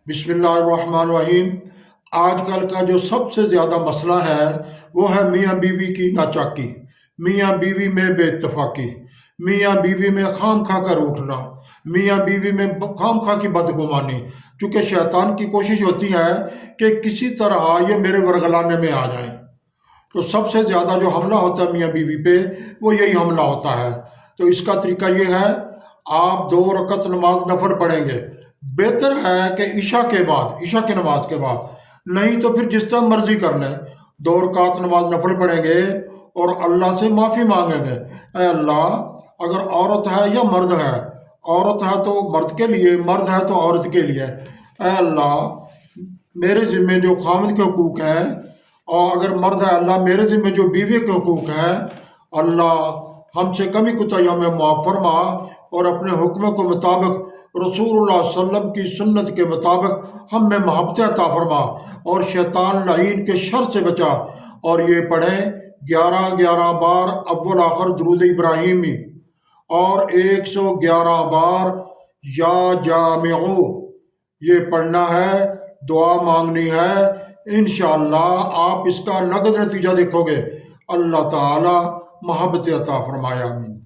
بسم اللہ الرحمن الرحیم۔ آج کل کا جو سب سے زیادہ مسئلہ ہے وہ ہے میاں بیوی کی ناچاکی، میاں بیوی میں بے اتفاقی، میاں بیوی میں خام خواہ کا روٹھنا، میاں بیوی میں خام خواہ کی بدگمانی۔ چونکہ شیطان کی کوشش ہوتی ہے کہ کسی طرح یہ میرے ورگلانے میں آ جائیں، تو سب سے زیادہ جو حملہ ہوتا ہے میاں بیوی پہ وہ یہی حملہ ہوتا ہے۔ تو اس کا طریقہ یہ ہے، آپ 2 رکعت نماز نفل پڑھیں گے، بہتر ہے کہ عشاء کے بعد، عشاء کی نماز کے بعد، نہیں تو پھر جس طرح مرضی کر لیں۔ 2 رکعت نماز نفل پڑھیں گے اور اللہ سے معافی مانگیں گے، اے اللہ، اگر عورت ہے یا مرد ہے، عورت ہے تو مرد کے لیے، مرد ہے تو عورت کے لیے، اے اللہ میرے ذمے جو خامد کے حقوق ہیں، اور اگر مرد ہے اللہ میرے ذمے جو بیوی کے حقوق ہیں، اللہ ہم سے کمی کوتاہیوں میں معاف فرما، اور اپنے حکم کے مطابق رسول اللہ صلی اللہ علیہ وسلم کی سنت کے مطابق ہم میں محبت عطا فرما، اور شیطان لعین کے شر سے بچا۔ اور یہ پڑھیں 11 بار اول آخر درود ابراہیمی، اور 111 بار یا جامعو، یہ پڑھنا ہے، دعا مانگنی ہے۔ انشاءاللہ آپ اس کا نقد نتیجہ دیکھو گے، اللہ تعالی محبت عطا فرمایا، آمین۔